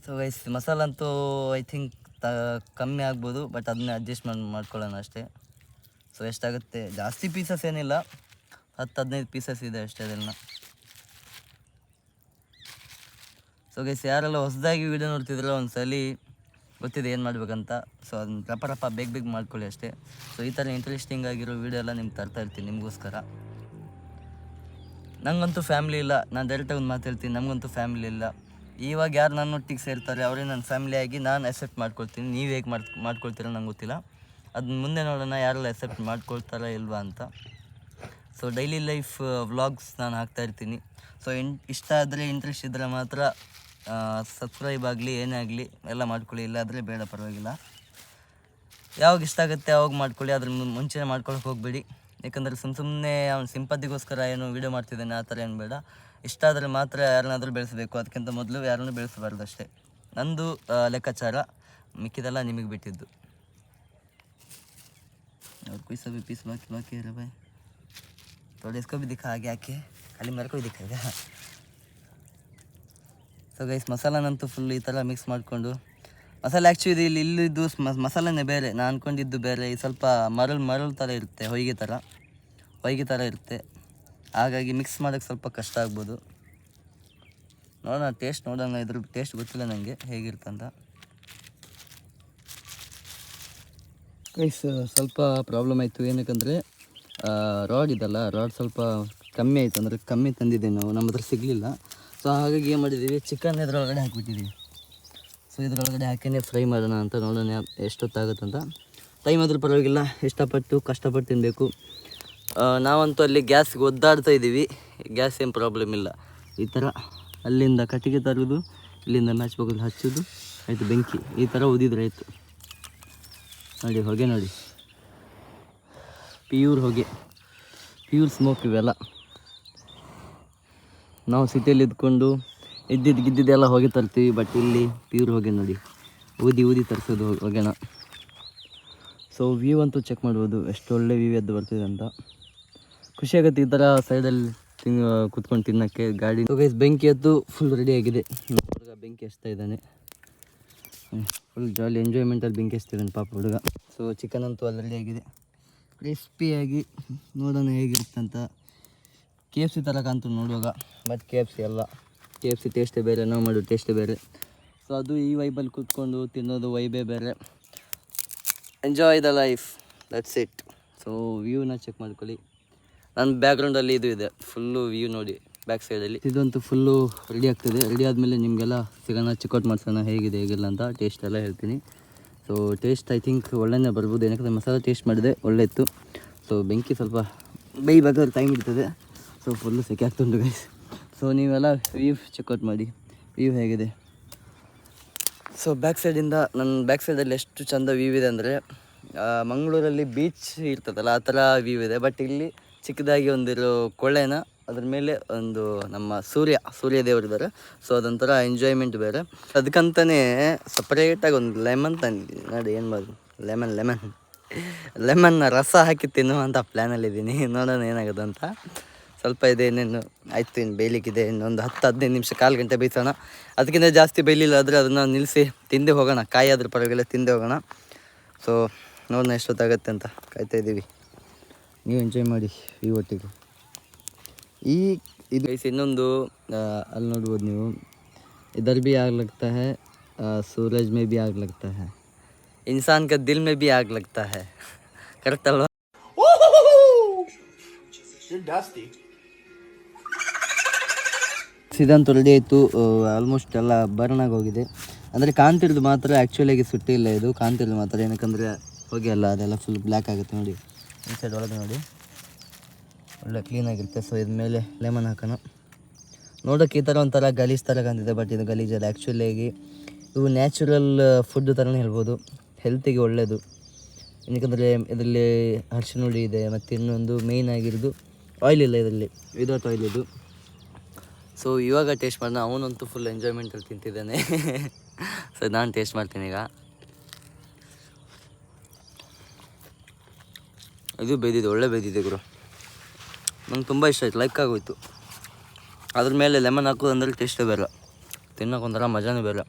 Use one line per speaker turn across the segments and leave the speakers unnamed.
So guys masala ಅಂತೂ I think ಕಮ್ಮಿ ಆಗ್ಬೋದು, ಬಟ್ ಅದನ್ನ ಅಡ್ಜಸ್ಟ್ ಮಾಡ್ಕೊಳ್ಳೋಣ ಅಷ್ಟೇ. ಸೊ ಎಷ್ಟಾಗುತ್ತೆ, ಜಾಸ್ತಿ ಪೀಸಸ್ ಏನಿಲ್ಲ, 10-15 ಪೀಸಸ್ ಇದೆ ಅಷ್ಟೇ ಅದನ್ನು. ಸೊ ಗೈಸ್ ಯಾರೆಲ್ಲ ಹೊಸದಾಗಿ ವೀಡಿಯೋ ನೋಡ್ತಿದ್ರಲ್ಲ ಒಂದ್ಸಲಿ ಗೊತ್ತಿದೆ ಏನು ಮಾಡ್ಬೇಕಂತ. ಸೊ ಅದನ್ನ ರಪ್ಪ ಬೇಗ ಮಾಡ್ಕೊಳ್ಳಿ ಅಷ್ಟೇ. ಸೊ ಈ ಥರ ಇಂಟ್ರೆಸ್ಟಿಂಗ್ ಆಗಿರೋ ವೀಡಿಯೋ ಎಲ್ಲ ನಿಮ್ಗೆ ತರ್ತಾ ಇರ್ತೀನಿ ನಿಮಗೋಸ್ಕರ. ನನಗಂತೂ ಫ್ಯಾಮಿಲಿ ಇಲ್ಲ, ನಾನು ಡೈರೆಕ್ಟಾಗಿ ಒಂದು ಮಾತು ಹೇಳ್ತೀನಿ, ನಮಗಂತೂ ಫ್ಯಾಮಿಲಿ ಇಲ್ಲ. ಇವಾಗ ಯಾರು ನನ್ನೊಟ್ಟಿಗೆ ಸೇರ್ತಾರೆ ಅವರೇ ನನ್ನ ಫ್ಯಾಮಿಲಿಯಾಗಿ ನಾನು ಅಕ್ಸೆಪ್ಟ್ ಮಾಡ್ಕೊಳ್ತೀನಿ. ನೀವು ಹೇಗೆ ಮಾಡ್ಕೊಳ್ತೀರ ನಂಗೆ ಗೊತ್ತಿಲ್ಲ, ಅದನ್ನ ಮುಂದೆ ನೋಡೋಣ ಯಾರೆಲ್ಲ ಅಕ್ಸೆಪ್ಟ್ ಮಾಡ್ಕೊಳ್ತಾರಾ ಇಲ್ವಾ ಅಂತ. ಸೊ ಡೈಲಿ ಲೈಫ್ ವ್ಲಾಗ್ಸ್ ನಾನು ಹಾಕ್ತಾಯಿರ್ತೀನಿ. ಸೊ ಇಷ್ಟ ಆದರೆ ಇಂಟ್ರೆಸ್ಟ್ ಇದ್ದರೆ ಮಾತ್ರ ಸಬ್ಸ್ಕ್ರೈಬ್ ಆಗಲಿ ಏನೇ ಆಗಲಿ ಎಲ್ಲ ಮಾಡ್ಕೊಳ್ಳಿ, ಇಲ್ಲಾದರೆ ಬೇಡ ಪರವಾಗಿಲ್ಲ. ಯಾವಾಗ ಇಷ್ಟ ಆಗುತ್ತೆ ಯಾವಾಗ ಮಾಡ್ಕೊಳ್ಳಿ, ಅದ್ರ ಮುಂಚೆ ಮಾಡ್ಕೊಳಕ್ಕೆ ಹೋಗಬೇಡಿ. ಯಾಕಂದರೆ ಸುಮ್ಮನೆ ಅವ್ನು ಸಿಂಪತ್ತಿಗೋಸ್ಕರ ಏನು ವೀಡಿಯೋ ಮಾಡ್ತಿದ್ದಾನೆ ಆ ಥರ ಏನು ಬೇಡ. ಇಷ್ಟ ಆದರೆ ಮಾತ್ರ ಯಾರನ್ನಾದರೂ ಬೆಳೆಸಬೇಕು, ಅದಕ್ಕಿಂತ ಮೊದಲು ಯಾರನ್ನೂ ಬೆಳೆಸಬಾರ್ದು ಅಷ್ಟೇ. ನಂದು ಲೆಕ್ಕಾಚಾರ, ಮಿಕ್ಕಿದೆಲ್ಲ ನಿಮಗೆ ಬಿಟ್ಟಿದ್ದು. और कोई सा भी पीस बाकी है भाई, थोड़ा इसको भी दिखा आगे आके, खाली मेरे को ही दिखाएगा. ಸೊ ಗೈಸ್ ಮಸಾಲನಂತೂ ಫುಲ್ ಈ ಥರ ಮಿಕ್ಸ್ ಮಾಡಿಕೊಂಡು, ಮಸಾಲೆ ಆ್ಯಕ್ಚುಲಿ ಇಲ್ಲಿದ್ದು ಮಸಾಲೆನೇ ಬೇರೆ, ನಾನು ಅಂದ್ಕೊಂಡಿದ್ದು ಬೇರೆ. ಈ ಸ್ವಲ್ಪ ಮರಳು ಥರ ಇರುತ್ತೆ, ಹೊಯ್ಗೆ ಥರ ಇರುತ್ತೆ, ಹಾಗಾಗಿ ಮಿಕ್ಸ್ ಮಾಡೋಕ್ಕೆ ಸ್ವಲ್ಪ ಕಷ್ಟ ಆಗ್ಬೋದು. ನೋಡೋಣ ಟೇಸ್ಟ್ ನೋಡೋಣ, ಇದ್ರ ಟೇಸ್ಟ್ ಗೊತ್ತಿಲ್ಲ ನನಗೆ ಹೇಗಿರ್ತಂತ. ಗೈಸ್ ಸ್ವಲ್ಪ ಪ್ರಾಬ್ಲಮ್ ಆಯಿತು, ಏನಕ್ಕಂದರೆ ರಾಡ್ ಇದಲ್ಲ, ರಾಡ್ ಸ್ವಲ್ಪ ಕಮ್ಮಿ ಆಯಿತು, ಅಂದರೆ ಕಮ್ಮಿ ತಂದಿದ್ದೀವಿ ನಾವು, ನಮ್ಮ ಹತ್ರ ಸಿಗಲಿಲ್ಲ. ಸೊ ಹಾಗಾಗಿ ಏನು ಮಾಡಿದ್ದೀವಿ, ಚಿಕನ್ ಇದರೊಳಗಡೆ ಹಾಕಿಬಿಟ್ಟಿದ್ದೀವಿ. ಸೊ ಇದರೊಳಗಡೆ ಹಾಕಿನೇ ಫ್ರೈ ಮಾಡೋಣ ಅಂತ, ನೋಡೋಣ ಎಷ್ಟೊತ್ತಾಗುತ್ತಂತ. ಟೈಮ್ ಆದರೂ ಪರವಾಗಿಲ್ಲ, ಇಷ್ಟಪಟ್ಟು ಕಷ್ಟಪಟ್ಟು ತಿನ್ನಬೇಕು. ನಾವಂತೂ ಅಲ್ಲಿ ಗ್ಯಾಸ್ಗೆ ಒದ್ದಾಡ್ತಾ ಇದ್ದೀವಿ, ಗ್ಯಾಸ್ ಏನು ಪ್ರಾಬ್ಲಮ್ ಇಲ್ಲ. ಈ ಥರ ಅಲ್ಲಿಂದ ಕಟ್ಟಿಗೆ ತರೋದು, ಇಲ್ಲಿಂದ ಮ್ಯಾಚ್ ಬಗಲ್ ಹಚ್ಚೋದು, ಆಯಿತು ಬೆಂಕಿ ಈ ಥರ ಊದಿದ್ರೆ ಆಯಿತು. ನೋಡಿ ಹೊಗೆ ನೋಡಿ, ಪ್ಯೂರ್ ಹೊಗೆ, ಪ್ಯೂರ್ ಸ್ಮೋಕ್ ಇವೆಲ್ಲ. ನಾವು ಸಿಟಿಯಲ್ಲಿ ಇದ್ಕೊಂಡು ಗಿದ್ದಿದ್ದೆಲ್ಲ ಹೊಗೆ ತರ್ತೀವಿ, ಬಟ್ ಇಲ್ಲಿ ಪ್ಯೂರ್ ಹೊಗೆ ನೋಡಿ, ಊದಿ ತರಿಸೋದು ಹೊಗೆನ. ಸೊ ವ್ಯೂ ಅಂತೂ ಚೆಕ್ ಮಾಡ್ಬೋದು, ಎಷ್ಟು ಒಳ್ಳೆ ವ್ಯೂ ಎದ್ದು ಬರ್ತಿದೆ ಅಂತ. ಖುಷಿಯಾಗುತ್ತೆ ಈ ಥರ ಸೈಡಲ್ಲಿ ಕೂತ್ಕೊಂಡು ತಿನ್ನೋಕ್ಕೆ ಗಾಡಿ. ಗೈಸ್ ಬೆಂಕಿ ಎದ್ದು ಫುಲ್ ರೆಡಿಯಾಗಿದೆ, ಹುಡುಗ ಬೆಂಕಿ ಹಚ್ತಾ ಇದ್ದಾನೆ, ಫುಲ್ ಜಾಲಿ ಎಂಜಾಯ್ಮೆಂಟಲ್ಲಿ ಬೆಂಕಿ ಹಚ್ತಿದ್ದಾನೆ ಪಾಪ ಹುಡುಗ. ಸೊ ಚಿಕನ್ ಅಂತೂ ಅಲ್ಲಿ ರೆಡಿಯಾಗಿದೆ, ಕ್ರಿಸ್ಪಿಯಾಗಿ. ನೋಡೋಣ ಹೇಗಿರುತ್ತೆ ಅಂತ. KFC ಥರ ಕಾಣ್ತು ನೋಡುವಾಗ, ಬಟ್ KFC ಅಲ್ಲ, KFC ಟೇಸ್ಟೇ ಬೇರೆ, ನಾವು ಮಾಡೋ ಟೇಸ್ಟೇ ಬೇರೆ. ಸೊ ಅದು ಈ ವೈಬಲ್ಲಿ ಕೂತ್ಕೊಂಡು ತಿನ್ನೋದು ವೈಬೇ ಬೇರೆ. Enjoy the life, that's it. So ವ್ಯೂನ ಚೆಕ್ ಮಾಡ್ಕೊಳ್ಳಿ, ನನ್ನ ಬ್ಯಾಕ್ಗ್ರೌಂಡಲ್ಲಿ ಇದು ಇದೆ, ಫುಲ್ಲು ವ್ಯೂ ನೋಡಿ ಬ್ಯಾಕ್ ಸೈಡಲ್ಲಿ. ಇದಂತೂ ಫುಲ್ಲು ರೆಡಿ ಆಗ್ತದೆ. ರೆಡಿ ಆದಮೇಲೆ ನಿಮಗೆಲ್ಲ ಸಿಗೋಣ, ಚೆಕ್ಔಟ್ ಮಾಡಿಸೋಣ ಹೇಗಿದೆ ಹೇಗಿಲ್ಲ ಅಂತ, ಟೇಸ್ಟ್ ಎಲ್ಲ ಹೇಳ್ತೀನಿ. ಸೊ ಟೇಸ್ಟ್ ಐ ಥಿಂಕ್ ಒಳ್ಳೆಯೇ ಬರ್ಬೋದು, ಏನಕ್ಕೆ ಮಸಾಲೆ ಟೇಸ್ಟ್ ಮಾಡಿದೆ ಒಳ್ಳೆ ಇತ್ತು. ಸೊ ಬೆಂಕಿ ಸ್ವಲ್ಪ ಬೇಯಬೇಕಾದ್ರೆ ಟೈಮ್ ಇರ್ತದೆ. ಸೊ ಫುಲ್ಲು ಸೆಕೆ ಆಗ್ತುಂಟು ಗೈಸ್. ಸೊ ನೀವೆಲ್ಲ ವ್ಯೂ ಚೆಕ್ಔಟ್ ಮಾಡಿ, ವ್ಯೂ ಹೇಗಿದೆ. ಸೊ ಬ್ಯಾಕ್ ಸೈಡಿಂದ, ನನ್ನ ಬ್ಯಾಕ್ ಸೈಡಲ್ಲಿ ಎಷ್ಟು ಚಂದ ವ್ಯೂ ಇದೆ ಅಂದರೆ, ಮಂಗಳೂರಲ್ಲಿ ಬೀಚ್ ಇರ್ತದಲ್ಲ ಆ ಥರ ವ್ಯೂ ಇದೆ. ಬಟ್ ಇಲ್ಲಿ ಚಿಕ್ಕದಾಗಿ ಒಂದಿರೋ ಕೊಳ್ಳೆನ, ಅದ್ರ ಮೇಲೆ ಒಂದು ನಮ್ಮ ಸೂರ್ಯ ದೇವರಿದ್ದಾರೆ. ಸೊ ಅದೊಂಥರ ಎಂಜಾಯ್ಮೆಂಟ್ ಬೇರೆ. ಅದಕ್ಕಂತಲೇ ಸಪ್ರೇಟಾಗಿ ಒಂದು ಲೆಮನ್ ತಂದಿದ್ದೀನಿ ನೋಡಿ, ಏನು ಮಾಡೋದು, ಲೆಮನ್ನ ರಸ ಹಾಕಿ ತಿನ್ನುವಂಥ ಪ್ಲ್ಯಾನಲ್ಲಿದ್ದೀನಿ. ನೋಡೋಣ ಏನಾಗೋದು ಅಂತ. ಸ್ವಲ್ಪ ಇದೆ ಇನ್ನೇನು, ಆಯಿತು ಇನ್ನು ಬೇಯಲಿಕ್ಕಿದೆ, ಇನ್ನೊಂದು 10-15 ನಿಮಿಷ, 1/4 ಗಂಟೆ ಬೇಯಿಸೋಣ. ಅದಕ್ಕಿಂತ ಜಾಸ್ತಿ ಬೇಯಲಿಲ್ಲ ಆದರೆ ಅದನ್ನು ನಿಲ್ಲಿಸಿ ತಿಂದೇ ಹೋಗೋಣ, ಕಾಯಿ ಆದರೂ ಪರವಾಗಿಲ್ಲ ತಿಂದೇ ಹೋಗೋಣ. ಸೊ ನೋಡೋಣ ಎಷ್ಟೊತ್ತಾಗತ್ತೆ ಅಂತ ಕಾಯ್ತಾ ಇದ್ದೀವಿ. ನೀವು ಎಂಜಾಯ್ ಮಾಡಿ ಈ ಒಟ್ಟಿಗೆ. ಇದು ಇನ್ನೊಂದು ಅಲ್ಲಿ ನೋಡ್ಬೋದು ನೀವು, इधर भी आग लगता है, सूरज में भी आग लगता है, इंसान का दिल में भी आग लगता है. ಕರೆಕ್ಟ್ ಅಲ್ವಾ? ಇದಂತೂ ರೆಡಿ ಆಯಿತು. ಆಲ್ಮೋಸ್ಟ್ ಎಲ್ಲ ಬರ್ನ್ ಆಗಿ ಹೋಗಿದೆ, ಅಂದರೆ ಕಾಣ್ತಿರೋದು ಮಾತ್ರ, ಆ್ಯಕ್ಚುಲಿಯಾಗಿ ಸುಟ್ಟಿಲ್ಲ ಇದು, ಕಾಣ್ತಿರೋದು ಮಾತ್ರ. ಏನಕ್ಕಂದರೆ ಹೊಗೆ ಅಲ್ಲ, ಅದೆಲ್ಲ ಫುಲ್ ಬ್ಲ್ಯಾಕ್ ಆಗುತ್ತೆ ನೋಡಿ. ಈ ಸೈಡ್ ಒಳಗೆ ನೋಡಿ ಒಳ್ಳೆ ಕ್ಲೀನಾಗಿರುತ್ತೆ. ಸೊ ಇದ್ರ ಮೇಲೆ ಲೆಮನ್ ಹಾಕೋಣ. ನೋಡೋಕ್ಕೆ ಈ ಥರ ಒಂಥರ ಗಲೀಜು ಥರ ಕಾಣ್ತಿದೆ, ಬಟ್ ಇದು ಗಲೀಜಲ್ಲ. ಆ್ಯಕ್ಚುಲಿಯಾಗಿ ಇವು ನ್ಯಾಚುರಲ್ ಫುಡ್ ಥರನೇ ಹೇಳ್ಬೋದು, ಹೆಲ್ತಿಗೆ ಒಳ್ಳೆಯದು. ಏನಕ್ಕಂದರೆ ಇದರಲ್ಲಿ ಅರಿಶಿನ ಹುಡಿ ಇದೆ, ಮತ್ತು ಇನ್ನೊಂದು ಮೇಯ್ನ್ ಆಗಿರೋದು ಆಯಿಲ್ ಇಲ್ಲ ಇದರಲ್ಲಿ, ವಿದೌಟ್ ಆಯಿಲ್ ಇದು. ಸೊ ಇವಾಗ ಟೇಸ್ಟ್ ಮಾಡೋಣ. ಅವನಂತೂ ಫುಲ್ ಎಂಜಾಯ್ಮೆಂಟಲ್ಲಿ ತಿಂತಿದ್ದಾನೆ. ಸೊ ನಾನು ಟೇಸ್ಟ್ ಮಾಡ್ತೀನಿ ಈಗ. ಇದು ಬೇಯ್ದಿದೆ, ಒಳ್ಳೆ ಬೇಯ್ದಿದೆ ಗುರು, ನಂಗೆ ತುಂಬ ಇಷ್ಟ ಆಯ್ತು, ಲೈಕ್ ಆಗೋಯ್ತು. ಅದ್ರ ಮೇಲೆ ಲೆಮನ್ ಹಾಕೋದು ಅಂದರೆ ಟೇಸ್ಟೇ ಬೇರೆ, ತಿನ್ನೋಕೊಂಥರ ಮಜಾನೇ ಬೇರೆ.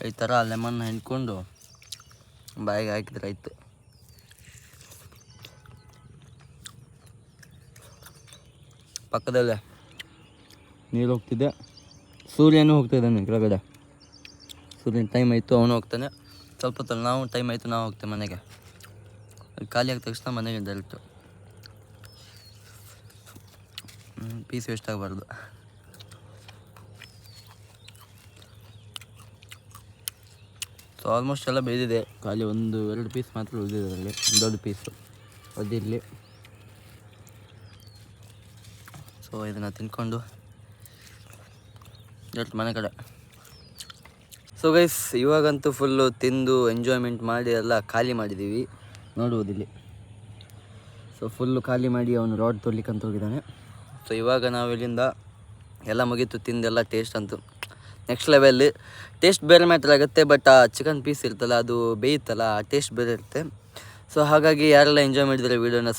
ಈ ಥರ ಲೆಮನ್ ಹಿಂಡ್ಕೊಂಡು ಬಾಯಿಗೆ ಹಾಕಿದ್ರೆ ಆಯಿತು. ಪಕ್ಕದಲ್ಲೇ ನೀರು ಹೋಗ್ತಿದ್ದೆ, ಸೂರ್ಯನೂ ಹೋಗ್ತಿದ್ದಾನೆ ಕೆಳಗಡೆ. ಸೂರ್ಯನ ಟೈಮ್ ಆಯಿತು, ಅವನು ಹೋಗ್ತಾನೆ. ಸ್ವಲ್ಪ ಹೊತ್ತಲ್ಲಿ ನಾವು ಟೈಮ್ ಆಯಿತು, ನಾವು ಹೋಗ್ತೇವೆ ಮನೆಗೆ. ಖಾಲಿ ಆಗಿದ ತಕ್ಷಣ ಮನೆಗೆ ಡೈರೆಕ್ಟು. ಪೀಸ್ ವೇಸ್ಟ್ ಆಗಬಾರ್ದು. ಸೊ ಆಲ್ಮೋಸ್ಟ್ ಎಲ್ಲ ಬೇಯ್ದಿದೆ, ಖಾಲಿ 1-2 ಪೀಸ್ ಮಾತ್ರ ಉಳಿದಿದೆ ಅದರಲ್ಲಿ, ದೊಡ್ಡ ಪೀಸು ಅದಿರಲಿ. ಸೊ ಇದನ್ನು ತಿನ್ಕೊಂಡು ಡೈರೆಕ್ಟ್ ಮನೆ ಕಡೆ. ಸೊ ಗೈಸ್, ಇವಾಗಂತೂ ಫುಲ್ಲು ತಿಂದು ಎಂಜಾಯ್ಮೆಂಟ್ ಮಾಡಿ ಎಲ್ಲ ಖಾಲಿ ಮಾಡಿದ್ದೀವಿ, ನೋಡುವುದಿಲ್ಲಿ. ಸೊ ಫುಲ್ಲು ಖಾಲಿ ಮಾಡಿ ಅವನು ರಾಡ್ ತೊರ್ಲಿಕ್ಕಂತ ಹೋಗಿದ್ದಾನೆ. ಸೊ ಇವಾಗ ನಾವು ಇಲ್ಲಿಂದ ಎಲ್ಲ ಮುಗೀತು, ತಿಂದೆಲ್ಲ. ಟೇಸ್ಟ್ ಅಂತೂ ನೆಕ್ಸ್ಟ್ ಲೆವೆಲ್. ಟೇಸ್ಟ್ ಬೇರೆ ಮ್ಯಾಟ್ರ್ ಆಗುತ್ತೆ, ಬಟ್ ಆ ಚಿಕನ್ ಪೀಸ್ ಇರ್ತಲ್ಲ, ಅದು ಬೇಯುತ್ತಲ್ಲ, ಆ ಟೇಸ್ಟ್ ಬೇರೆ ಇರುತ್ತೆ. ಸೊ ಹಾಗಾಗಿ ಯಾರೆಲ್ಲ ಎಂಜಾಯ್ ಮಾಡಿದ್ದಾರೆ ವೀಡಿಯೋನ,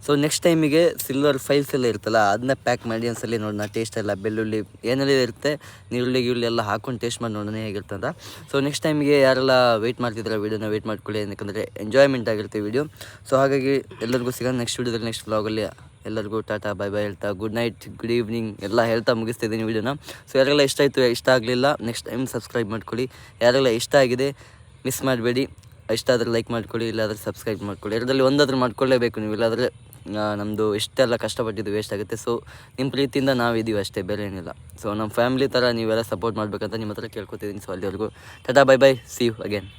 ಸೊ ನೆಕ್ಸ್ಟ್ ಟೈಮಿಗೆ ಸಿಲ್ವರ್ ಫೈಲ್ಸ್ ಎಲ್ಲ ಇರ್ತಲ್ಲ, ಅದನ್ನ ಪ್ಯಾಕ್ ಮಾಡಿ ಒಂದ್ಸಲ ನೋಡೋಣ. ಟೇಸ್ಟ್ ಎಲ್ಲ ಬೆಳ್ಳುಳ್ಳಿ ಏನೆಲ್ಲ ಇರುತ್ತೆ, ನೀರುಳ್ಳಿ ಗಿರುಳ್ಳಿ ಎಲ್ಲ ಹಾಕೊಂಡು ಟೇಸ್ಟ್ ಮಾಡಿ ನೋಡೋಣ ಹೇಗಿರ್ತಂತ. ಸೊ ನೆಕ್ಸ್ಟ್ ಟೈಮಿಗೆ ಯಾರೆಲ್ಲ ವೆಯ್ಟ್ ಮಾಡ್ತಿದ್ದಾರೆ ವೀಡಿಯೋನ ವೆಯ್ಟ್ ಮಾಡ್ಕೊಳ್ಳಿ, ಯಾಕಂದರೆ ಎಂಜಾಯ್ಮೆಂಟ್ ಆಗಿರುತ್ತೆ ವೀಡಿಯೋ. ಸೊ ಹಾಗಾಗಿ ಎಲ್ಲರಿಗೂ ಸಿಗೋಣ ನೆಕ್ಸ್ಟ್ ವೀಡಿಯೋದಲ್ಲಿ, ನೆಕ್ಸ್ಟ್ ವ್ಲಾಗಲ್ಲಿ. ಎಲ್ಲರಿಗೂ ಟಾಟಾ ಬೈ ಬೈ ಹೇಳ್ತಾ, ಗುಡ್ ನೈಟ್, ಗುಡ್ ಈವ್ನಿಂಗ್ ಎಲ್ಲ ಹೇಳ್ತಾ ಮುಗಿಸ್ತಿದ್ದೀನಿ ವೀಡಿಯೋನ. ಸೊ ಯಾರೆಲ್ಲ ಇಷ್ಟ ಆಯಿತು, ಇಷ್ಟ ಆಗಲಿಲ್ಲ ನೆಕ್ಸ್ಟ್ ಟೈಮ್ ಸಬ್ಸ್ಕ್ರೈಬ್ ಮಾಡ್ಕೊಳ್ಳಿ. ಯಾರೆಲ್ಲ ಇಷ್ಟ ಆಗಿದೆ ಮಿಸ್ ಮಾಡಬೇಡಿ. ಇಷ್ಟ ಆದರೆ ಲೈಕ್ ಮಾಡ್ಕೊಳ್ಳಿ, ಇಲ್ಲಾದರೆ ಸಬ್ಸ್ಕ್ರೈಬ್ ಮಾಡ್ಕೊಳ್ಳಿ. ಎರಡರಲ್ಲಿ ಒಂದಾದರೂ ಮಾಡ್ಕೊಳ್ಳೇಬೇಕು ನೀವು, ಇಲ್ಲಾದರೆ ನಮ್ಮದು ಇಷ್ಟೆಲ್ಲ ಕಷ್ಟಪಟ್ಟಿದ್ದು ವೇಸ್ಟ್ ಆಗುತ್ತೆ. ಸೊ ನಿಮ್ಮ ಪ್ರೀತಿಯಿಂದ ನಾವಿದ್ದೀವಿ ಅಷ್ಟೇ, ಬೇರೆ ಏನಿಲ್ಲ. ಸೊ ನಮ್ಮ ಫ್ಯಾಮಿಲಿ ಥರ ನೀವೆಲ್ಲ ಸಪೋರ್ಟ್ ಮಾಡಬೇಕಂತ ನಿಮ್ಮ ಹತ್ರ ಕೇಳ್ಕೊತಿದ್ದೀನಿ. ಸೊ ಅಲ್ಲಿವರೆಗೂ tata bye bye, see you again.